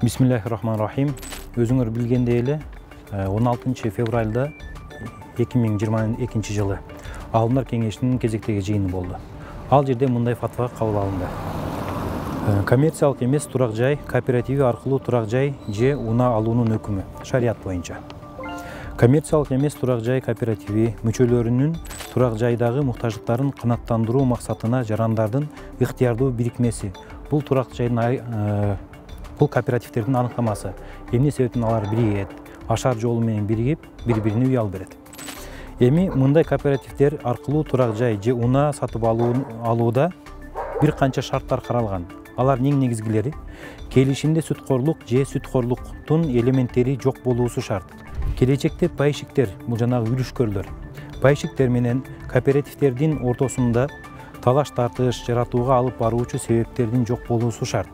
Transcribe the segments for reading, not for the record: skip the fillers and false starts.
Bismillahirrahmanirrahim. Өзүңөр билгендей эле 16 февралда 2022 жылы Алымдар кеңешинин кезектеги жыйыны болду. Ал жерде мындай фатва кабыл алынды. Коммерциялык эмес турак жай кооперативи аркылуу турак жай же унаа алуунун өкүмү шарият боюнча. Коммерциялык эмес турак жай кооперативи мүчөлөрүнүн турак жайдагы муктаждыктарын канааттандыруу максатына жарандардын ыктыярдуу бирикмеси. Бул турак жайдын бул кооперативтердин аныктамасы. Эмне себептен алар биригет, ашар жолу менен биригип, бири-бирине үй алып берет. Эми мындай кооперативдер аркылуу турак жай же унаа сатып алууда бир канча шарттар каралган. Алар негизгилери келишимде сүткорлук же сүткорлуктун элементтери жок болуусу шарт. Келечекте пайшиктер, бул жанагы үлүшкөрлөр, пайшиктер менен кооперативтердин ортосунда талаш тартыш жаратууга алып баруучу себептердин жок болуусу шарт.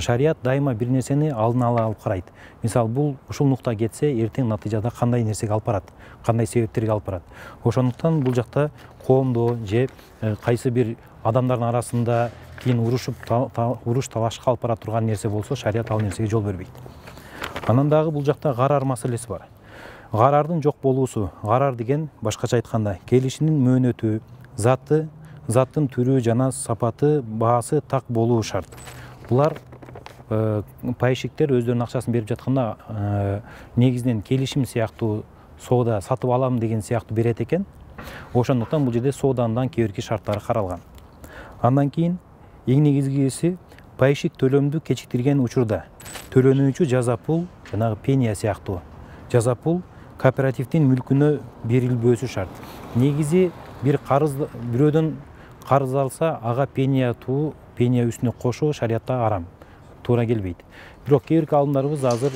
Шарият дайыма бир нерсени алдын ала алып карайт. Мисалы, бул ушул нукта кетсе, эртең натыйжада кандай нерсеге алып барат, кандай себептерге алып барат. Ошондуктан бул жакта коомдо же кайсы бир адамдардын арасында кийин уруш талашка алып бара турган нерсе болсо, шарият ал нерсеге жол бербейт. Анан дагы бул жакта гарар маселеси бар. Гарардын жок болуусу, гарар деген башкача айтканда келишимдин мөөнөтү, заттын түрү жана сапаты, баасы так болуу шарт. Булар пайшиктер өздөрүнүн акчасын берип жатканда негизинен келишим сыяктуу соода сатып алам деген сыяктуу берет экен. Ошондуктан бул жерде сооданын кээ-бирки шарттары каралган. Андан кийин эң негизгиси пайшик төлөмдү кечиктирген учурда төлөнүүчү жаза пул, жанагы пения сыяктуу жаза пул кооперативдин мүлкүнө берилбөөсү шарт. Негизи бирөөдөн карыз алса, ага пения үстүнө кошуу шариятта арам, туура келбейт. Бирок кээ-бирки алымдарыбыз азыр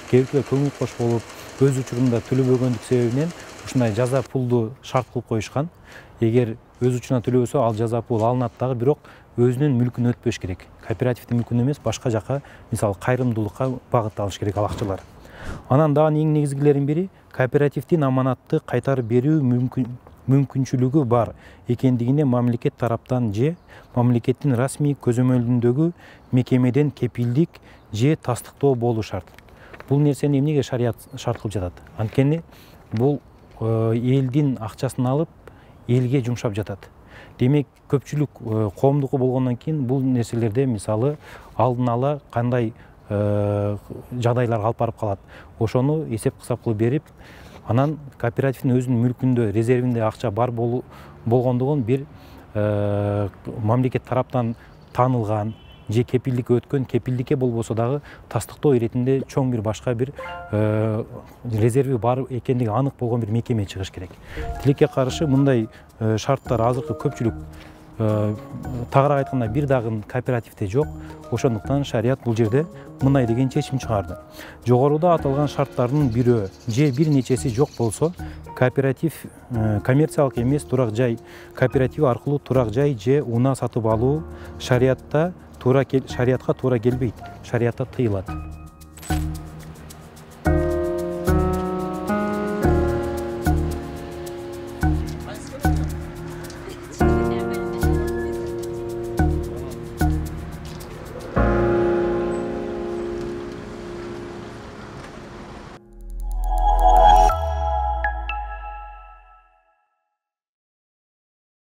кээ-биркилер көңүл кош болуп, өз учурунда төлөбөгөндүк себебинен ушундай жаза пулду шарт кылып коюшкан. Эгер өз учуруна төлөбөсө, ал жаза пул алынат дагы, бирок өзүнүн мүлкүнө өтпөш керек. Кооперативдин мүлкүнө эмес, башка жака, мисалы, кайрымдуулукка багытталыш керек ал акчалар. Анан дагы эң негизгилеринин бири кооперативдин аманатты кайтарып берүү мүмкүнчүлүгү бар экендигине мамлекет тараптан же мамлекеттин расмий көзөмөлүндөгү мекемеден кепилдик же тастыктоо болуу шарт. Бул нерсени эмнеге шарият шарт кылып жатат? Анткени бул элдин акчасын алып элге жумшап жатат. Демек, көпчүлүк коомдуку болгондон кийин бул нерселерде мисалы алдын ала кандай жагдайларга алып барып калат. Ошону эсеп-кысап кылып берип, анан кооперативдин өзүнүн мүлкүндө, резервинде акча бар болгондугун бир мамлекет тараптан таанылган же кепилдикке өткөн, кепилдикке болбосо дагы тастыктоо иретинде чоң бир башка бир резерви бар экендиги анык болгон бир мекеме чыгыш керек. Тилекке каршы мындай шарттар азыркы көпчүлүк, тагыраак айтканда, бир дагы кооперативде жок. Ошондуктан шарият бул жерде мындай деген чечим чыгарды. Жогоруда аталган шарттардын бирөө же бир нечеси жок болсо, кооператив коммерциялык эмес турак жай кооперативи аркылуу турак жай же унаа сатып алуу шариятка туура келбейт, шариятта тыйылат.